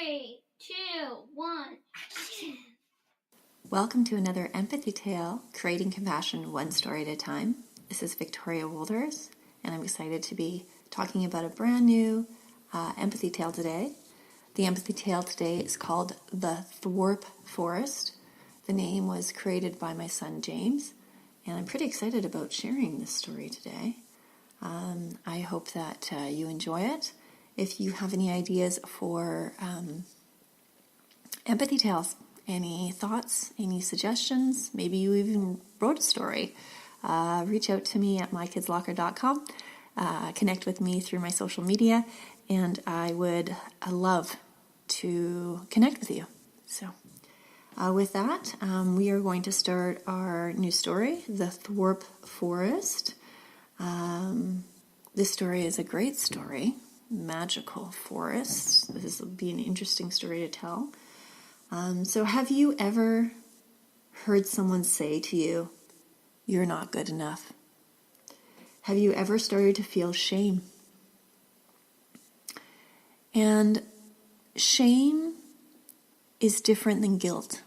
3, 2, 1, action! Welcome to another empathy tale, creating compassion one story at a time. This is Victoria Wolders, and I'm excited to be talking about a brand new empathy tale today. The empathy tale today is called The Thwarp Forest. The name was created by my son James, and I'm pretty excited about sharing this story today. I hope that you enjoy it. If you have any ideas for empathy tales, any thoughts, any suggestions, maybe you even wrote a story, reach out to me at mykidslocker.com, connect with me through my social media, and I would love to connect with you. So with that, we are going to start our new story, The Thwarp Forest. This story is a great story, magical forest. This will be an interesting story to tell. So have you ever heard someone say to you, "You're not good enough"? Have you ever started to feel shame? And shame is different than guilt.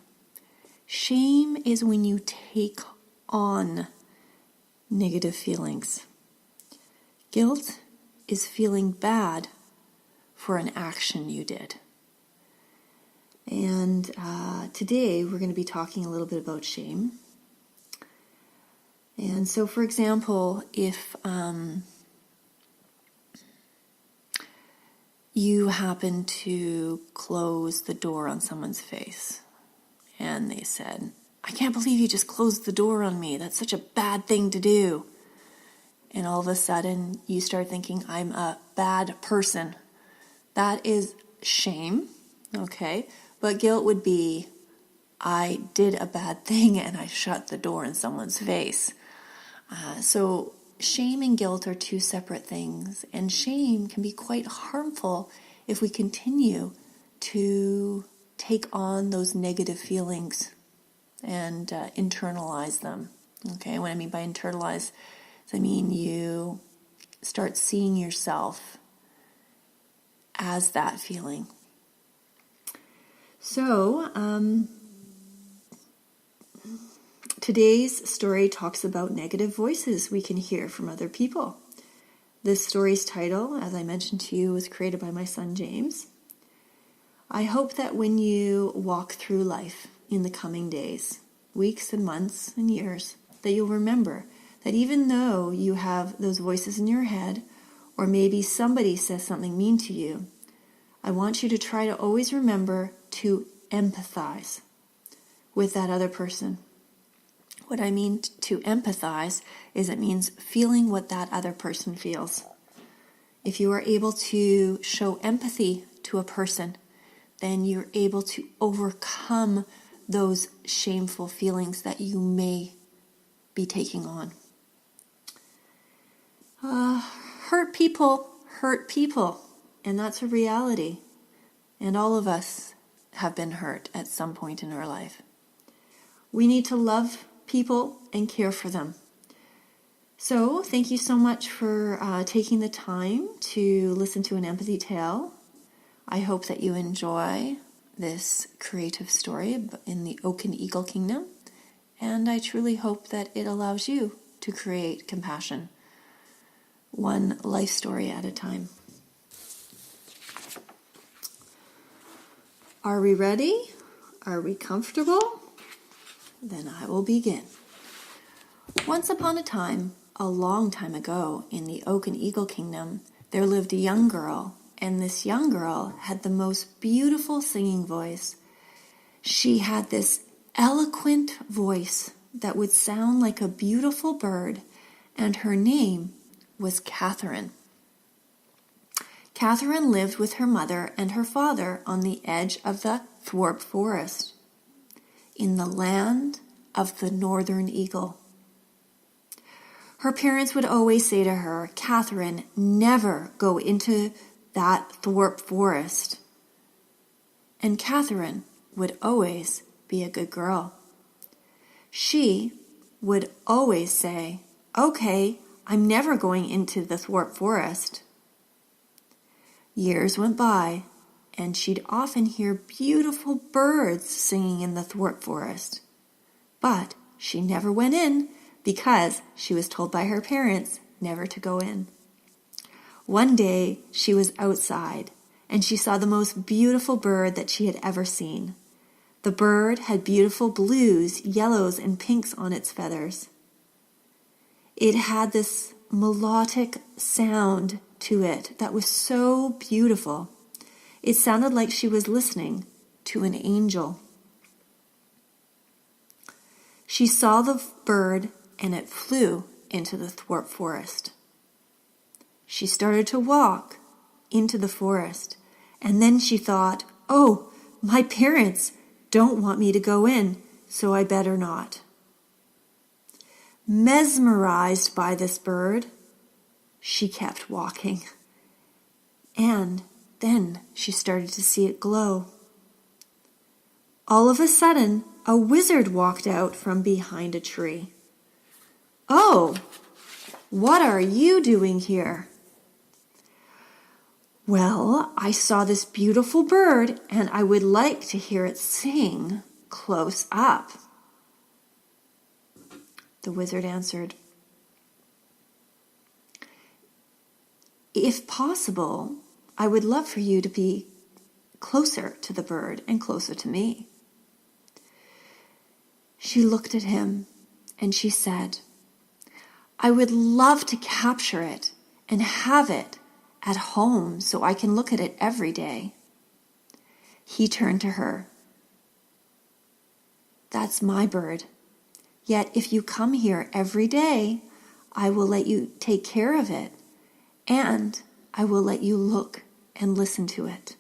Shame is when you take on negative feelings. Guilt is feeling bad for an action you did. And today we're going to be talking a little bit about shame. And so, for example, if you happen to close the door on someone's face and they said, "I can't believe you just closed the door on me. That's such a bad thing to do." And all of a sudden you start thinking, "I'm a bad person." That is shame, okay? But guilt would be, "I did a bad thing and I shut the door in someone's face." So shame and guilt are two separate things, and shame can be quite harmful if we continue to take on those negative feelings and internalize them. Okay, what I mean by internalize, I mean you start seeing yourself as that feeling. So, today's story talks about negative voices we can hear from other people. This story's title, as I mentioned to you, was created by my son James. I hope that when you walk through life in the coming days, weeks and months and years, that you'll remember that even though you have those voices in your head, or maybe somebody says something mean to you, I want you to try to always remember to empathize with that other person. What I mean to empathize is it means feeling what that other person feels. If you are able to show empathy to a person, then you're able to overcome those shameful feelings that you may be taking on. Hurt people, and that's a reality. And all of us have been hurt at some point in our life. We need to love people and care for them. So thank you so much for taking the time to listen to an empathy tale. I hope that you enjoy this creative story in the Oak and Eagle Kingdom. And I truly hope that it allows you to create compassion, one life story at a time. Are we ready? Are we comfortable? Then I will begin. Once upon a time, a long time ago, in the Oak and Eagle Kingdom, there lived a young girl, and this young girl had the most beautiful singing voice. She had this eloquent voice that would sound like a beautiful bird, and her name was Catherine. Catherine lived with her mother and her father on the edge of the Thwarp Forest, in the land of the northern eagle. Her parents would always say to her, "Catherine, never go into that Thwarp Forest." And Catherine would always be a good girl. She would always say, "Okay, I'm never going into the Thwarp Forest." Years went by, and she'd often hear beautiful birds singing in the Thwarp Forest. But she never went in because she was told by her parents never to go in. One day she was outside and she saw the most beautiful bird that she had ever seen. The bird had beautiful blues, yellows, and pinks on its feathers. It had this melodic sound to it that was so beautiful. It sounded like she was listening to an angel. She saw the bird and it flew into the Thwarp Forest. She started to walk into the forest, and then she thought, "Oh, my parents don't want me to go in, so I better not." Mesmerized by this bird, she kept walking. And then she started to see it glow. All of a sudden, a wizard walked out from behind a tree. "Oh, what are you doing here?" "Well, I saw this beautiful bird and I would like to hear it sing close up." The wizard answered, "If possible, I would love for you to be closer to the bird and closer to me." She looked at him and she said, "I would love to capture it and have it at home so I can look at it every day." He turned to her. "That's my bird. Yet if you come here every day, I will let you take care of it, and I will let you look and listen to it."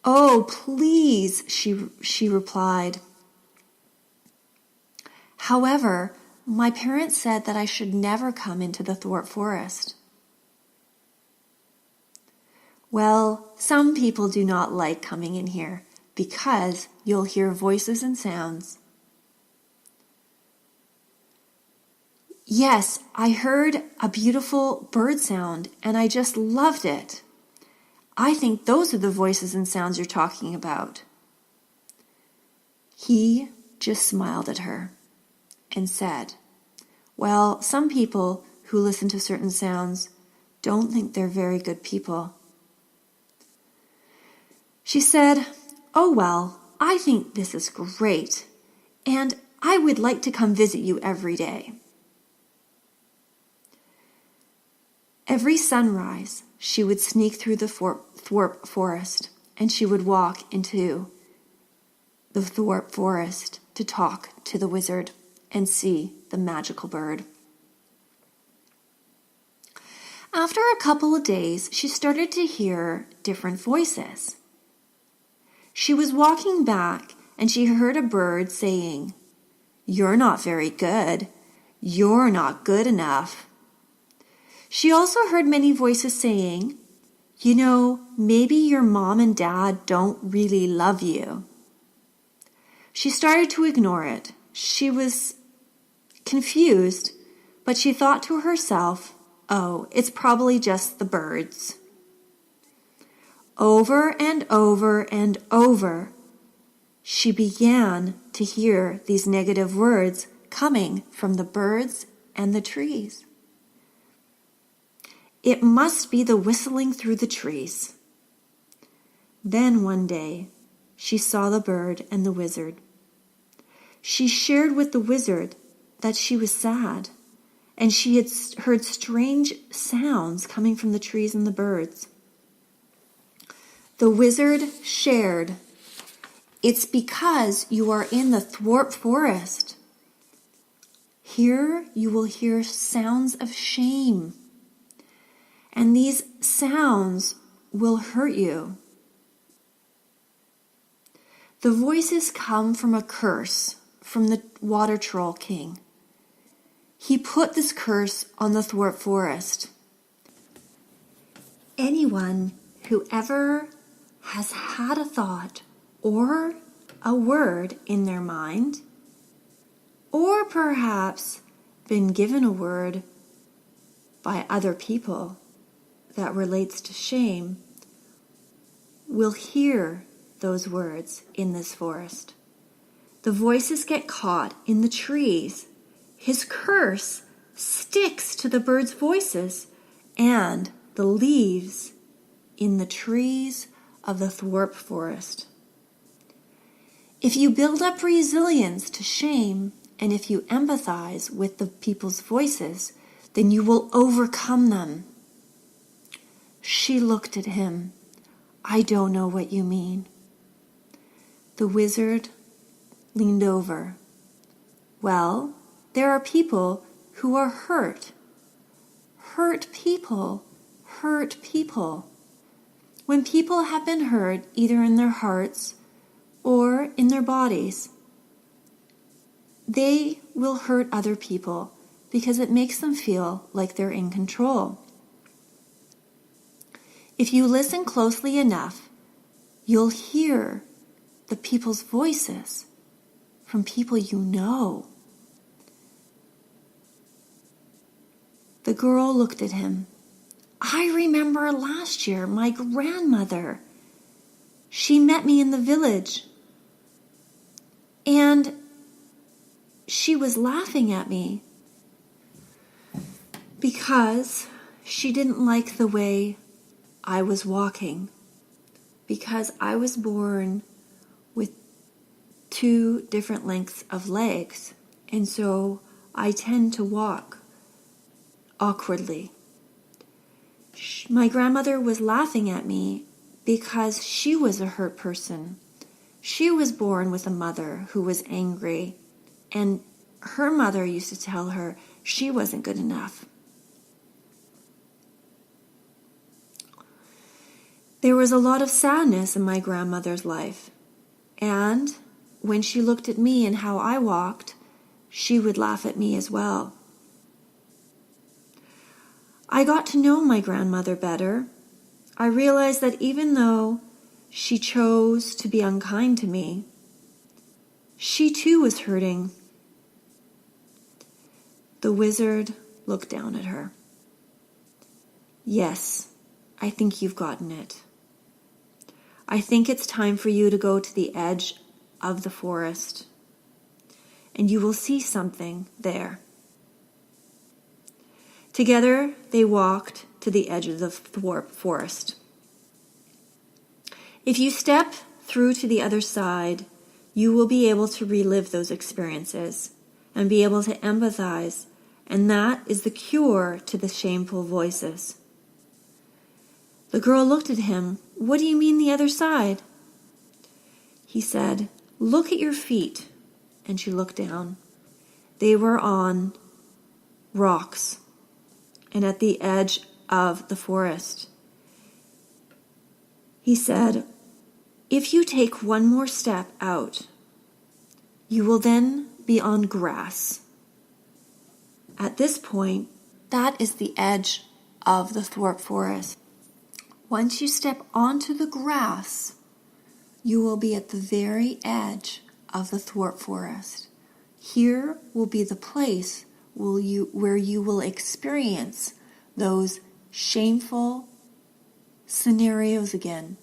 "Oh, please," she replied. "However, my parents said that I should never come into the Thwarp Forest." "Well, some people do not like coming in here because you'll hear voices and sounds." "Yes, I heard a beautiful bird sound and I just loved it. I think those are the voices and sounds you're talking about." He just smiled at her and said, "Well, some people who listen to certain sounds don't think they're very good people." She said, "Oh well, I think this is great, and I would like to come visit you every day." Every sunrise, she would sneak through the Thwarp Forest, and she would walk into the Thwarp Forest to talk to the wizard and see the magical bird. After a couple of days, she started to hear different voices. She was walking back and she heard a bird saying, "You're not very good. You're not good enough." She also heard many voices saying, "You know, maybe your mom and dad don't really love you." She started to ignore it. She was confused, but she thought to herself, "Oh, it's probably just the birds." Over and over and over, she began to hear these negative words coming from the birds and the trees. It must be the whistling through the trees. Then one day, she saw the bird and the wizard. She shared with the wizard that she was sad, and she had heard strange sounds coming from the trees and the birds. The wizard shared, "It's because you are in the Thwarp Forest. Here you will hear sounds of shame, and these sounds will hurt you. The voices come from a curse from the Water Troll King. He put this curse on the Thwarp Forest. Anyone who ever has had a thought or a word in their mind, or perhaps been given a word by other people that relates to shame, will hear those words in this forest. The voices get caught in the trees. His curse sticks to the birds' voices and the leaves in the trees of the Thwarp Forest. If you build up resilience to shame, and if you empathize with the people's voices, then you will overcome them. She looked at him. I don't know what you mean. The wizard leaned over. Well, there are people who are hurt. Hurt people. Hurt people. When people have been hurt, either in their hearts or in their bodies, they will hurt other people because it makes them feel like they're in control. If you listen closely enough, you'll hear the people's voices from people you know. The girl looked at him. I remember last year, my grandmother. She met me in the village. And she was laughing at me because she didn't like the way I was walking, because I was born with 2 different lengths of legs, and so I tend to walk awkwardly. My grandmother was laughing at me because she was a hurt person. She was born with a mother who was angry, and her mother used to tell her she wasn't good enough. There was a lot of sadness in my grandmother's life, and when she looked at me and how I walked, she would laugh at me as well. I got to know my grandmother better. I realized that even though she chose to be unkind to me, she too was hurting. The wizard looked down at her. Yes, I think you've gotten it. I think it's time for you to go to the edge of the forest, and you will see something there. Together, they walked to the edge of the Thwarp Forest. If you step through to the other side, you will be able to relive those experiences and be able to empathize, and that is the cure to the shameful voices. The girl looked at him. What do you mean the other side? He said, look at your feet. And she looked down. They were on rocks and at the edge of the forest. He said, if you take one more step out, you will then be on grass. At this point, that is the edge of the Thwarp Forest. Once you step onto the grass, you will be at the very edge of the Thwarp Forest. Here will be the place where you will experience those shameful scenarios again,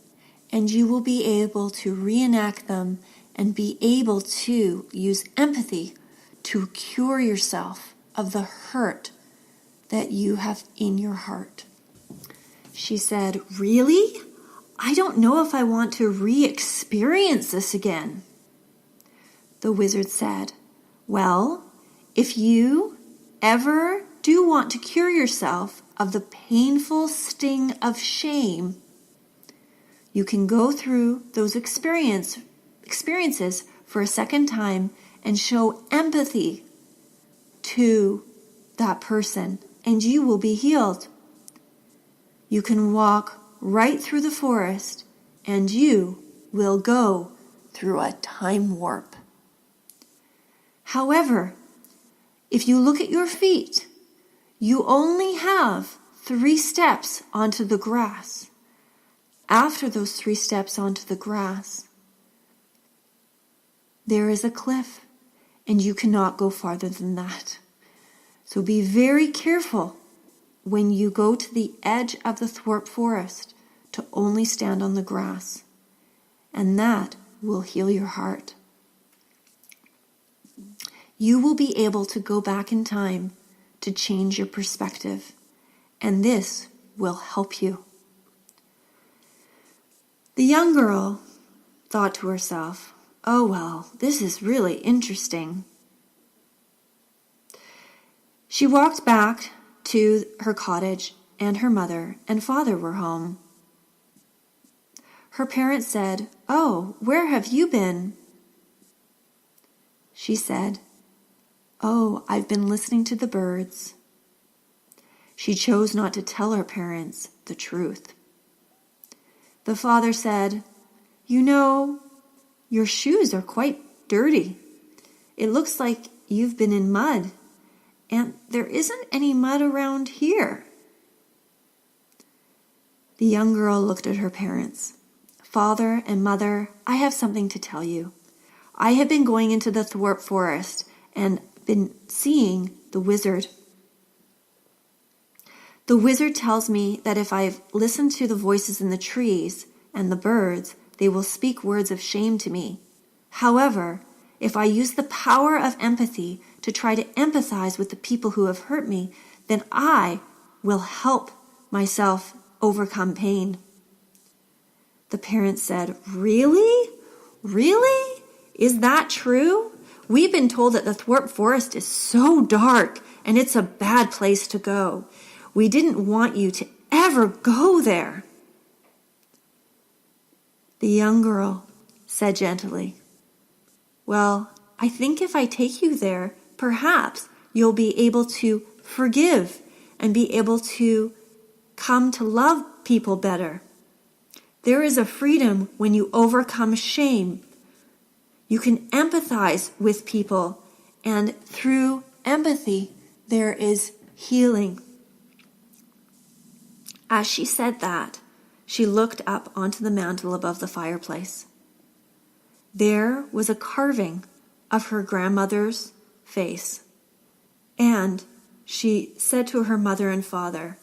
and you will be able to reenact them and be able to use empathy to cure yourself of the hurt that you have in your heart. She said, really? I don't know if I want to re-experience this again. The wizard said, well, if you ever do want to cure yourself of the painful sting of shame, you can go through those experiences for a second time and show empathy to that person, and you will be healed. You can walk right through the forest, and you will go through a time warp. However, if you look at your feet, you only have 3 steps onto the grass. After those 3 steps onto the grass, there is a cliff, and you cannot go farther than that. So be very careful when you go to the edge of the Thwarp Forest to only stand on the grass, and that will heal your heart. You will be able to go back in time to change your perspective, and this will help you. The young girl thought to herself, "Oh well, this is really interesting." She walked back to her cottage, and her mother and father were home. Her parents said, "Oh, where have you been?" She said, "Oh, I've been listening to the birds." She chose not to tell her parents the truth. The father said, "You know, your shoes are quite dirty. It looks like you've been in mud, and there isn't any mud around here." The young girl looked at her parents. "Father and Mother, I have something to tell you. I have been going into the Thwarp Forest and been seeing the wizard. The wizard tells me that if I listen to the voices in the trees and the birds, they will speak words of shame to me. However, if I use the power of empathy to try to empathize with the people who have hurt me, then I will help myself overcome pain." The parents said, "Really? Really? Is that true? We've been told that the Thwarp Forest is so dark and it's a bad place to go. We didn't want you to ever go there." The young girl said gently, "Well, I think if I take you there, perhaps you'll be able to forgive and be able to come to love people better. There is a freedom when you overcome shame. You can empathize with people, and through empathy, there is healing." As she said that, she looked up onto the mantel above the fireplace. There was a carving of her grandmother's face, and she said to her mother and father,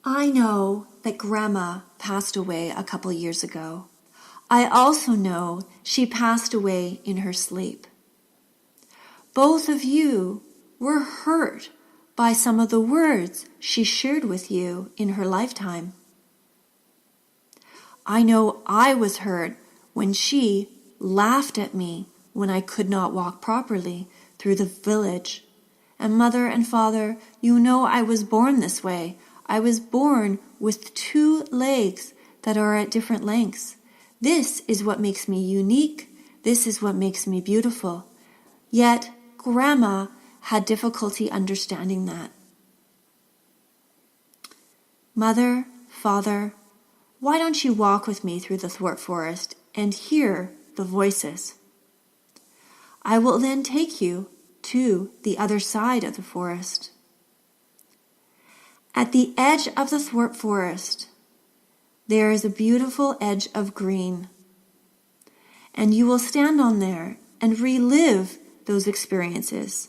"I know that Grandma passed away a couple years ago. I also know she passed away in her sleep. Both of you were hurt by some of the words she shared with you in her lifetime. I know I was hurt when she laughed at me when I could not walk properly through the village. And Mother and Father, you know I was born this way. I was born with 2 legs that are at different lengths. This is what makes me unique. This is what makes me beautiful. Yet Grandma had difficulty understanding that. Mother, Father, why don't you walk with me through the Thwarp Forest and hear the voices? I will then take you to the other side of the forest. At the edge of the Thwarp Forest, there is a beautiful edge of green, and you will stand on there and relive those experiences.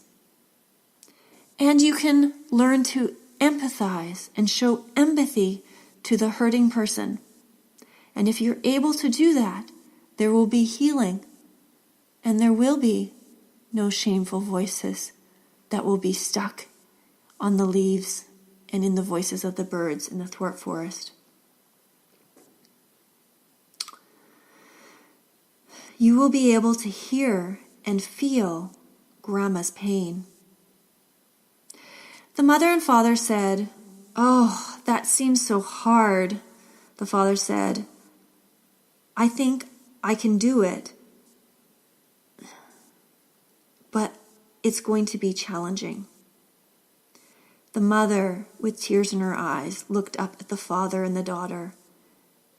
And you can learn to empathize and show empathy to the hurting person. And if you're able to do that, there will be healing, and there will be no shameful voices that will be stuck on the leaves and in the voices of the birds in the Thwarp Forest. You will be able to hear and feel Grandma's pain. The mother and father said, "Oh, that seems so hard." The father said, "I think I can do it, but it's going to be challenging." The mother, with tears in her eyes, looked up at the father and the daughter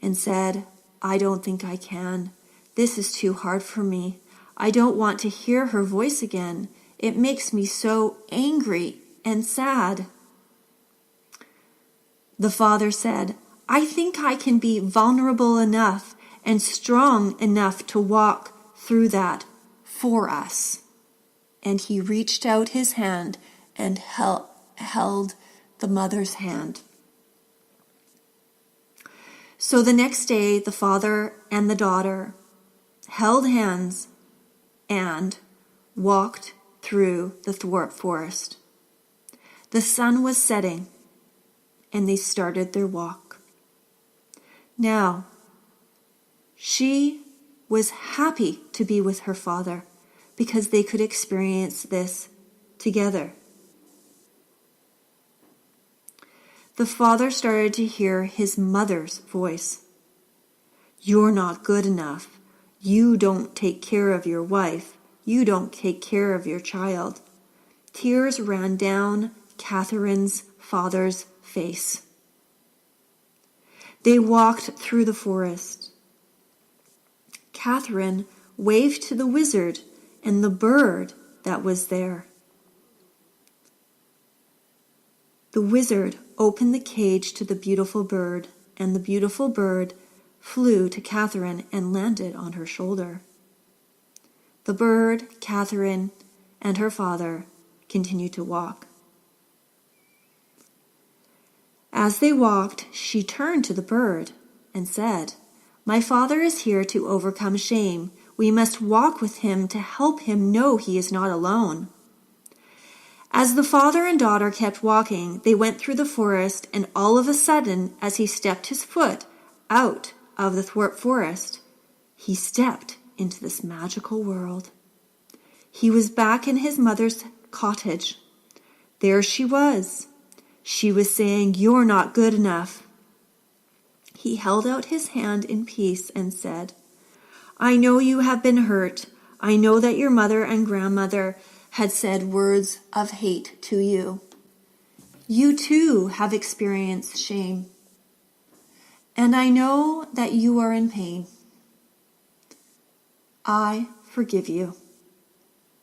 and said, "I don't think I can. This is too hard for me. I don't want to hear her voice again. It makes me so angry and sad." The father said, "I think I can be vulnerable enough and strong enough to walk through that for us." And he reached out his hand and held the mother's hand. So the next day, the father and the daughter held hands and walked through the Thwarp Forest. The sun was setting, and they started their walk. Now, she was happy to be with her father because they could experience this together. The father started to hear his mother's voice. "You're not good enough. You don't take care of your wife. You don't take care of your child." Tears ran down Catherine's father's face. They walked through the forest. Catherine waved to the wizard and the bird that was there. The wizard opened the cage to the beautiful bird, and the beautiful bird flew to Catherine and landed on her shoulder. The bird, Catherine, and her father continued to walk. As they walked, she turned to the bird and said, "My father is here to overcome shame. We must walk with him to help him know he is not alone." As the father and daughter kept walking, they went through the forest, and all of a sudden, as he stepped his foot out of the Thwarp Forest, he stepped into this magical world. He was back in his mother's cottage. There she was. She was saying, "You're not good enough." He held out his hand in peace and said, "I know you have been hurt. I know that your mother and grandmother had said words of hate to you. You too have experienced shame. And I know that you are in pain. I forgive you.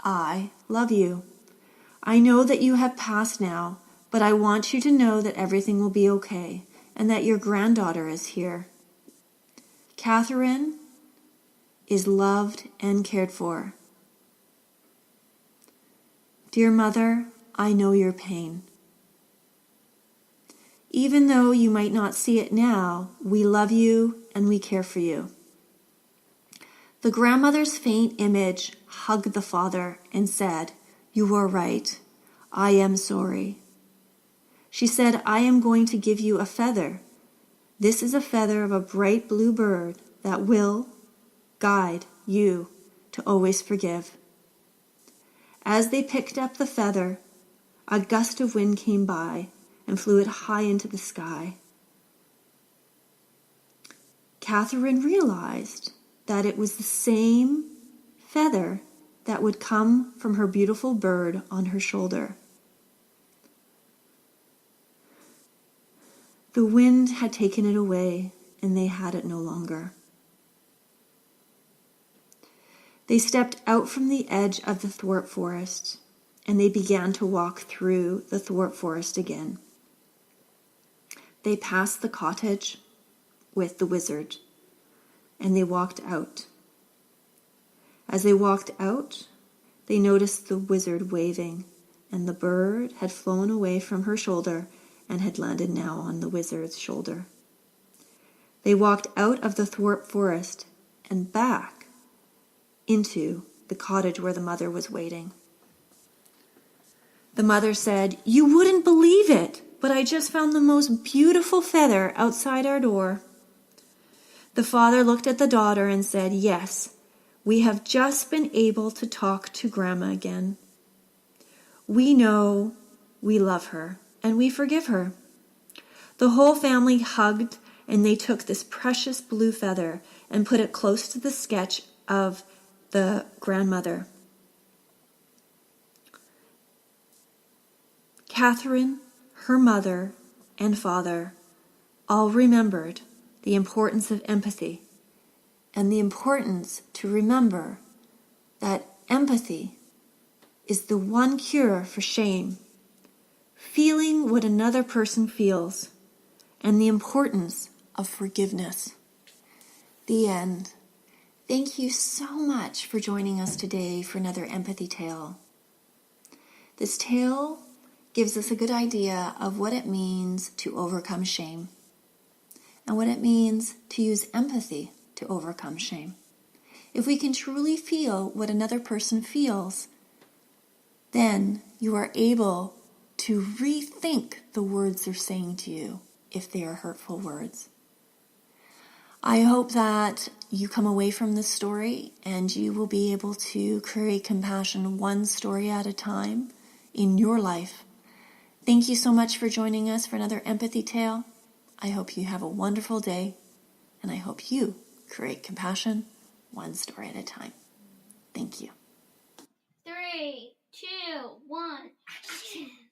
I love you. I know that you have passed now, but I want you to know that everything will be okay and that your granddaughter is here. Catherine is loved and cared for. Dear mother, I know your pain. Even though you might not see it now, we love you and we care for you." The grandmother's faint image hugged the father and said, "You are right. I am sorry." She said, "I am going to give you a feather. This is a feather of a bright blue bird that will guide you to always forgive." As they picked up the feather, a gust of wind came by and flew it high into the sky. Catherine realized that it was the same feather that would come from her beautiful bird on her shoulder. The wind had taken it away, and they had it no longer. They stepped out from the edge of the Thwarp Forest, and they began to walk through the Thwarp Forest again. They passed the cottage with the wizard, and they walked out. As they walked out, they noticed the wizard waving, and the bird had flown away from her shoulder and had landed now on the wizard's shoulder. They walked out of the Thwarp Forest and back into the cottage where the mother was waiting. The mother said, "You wouldn't believe it, but I just found the most beautiful feather outside our door." The father looked at the daughter and said, "Yes, we have just been able to talk to Grandma again. We know we love her and we forgive her." The whole family hugged, and they took this precious blue feather and put it close to the sketch of the grandmother. Catherine, her mother, and father all remembered the importance of empathy and the importance to remember that empathy is the one cure for shame, feeling what another person feels, and the importance of forgiveness. The end. Thank you so much for joining us today for another empathy tale. This tale gives us a good idea of what it means to overcome shame. and what it means to use empathy to overcome shame. If we can truly feel what another person feels, then you are able to rethink the words they're saying to you if they are hurtful words. I hope that you come away from this story and you will be able to create compassion one story at a time in your life. Thank you so much for joining us for another Empathy Tale. I hope you have a wonderful day, and I hope you create compassion one story at a time. Thank you. 3, 2, 1, action.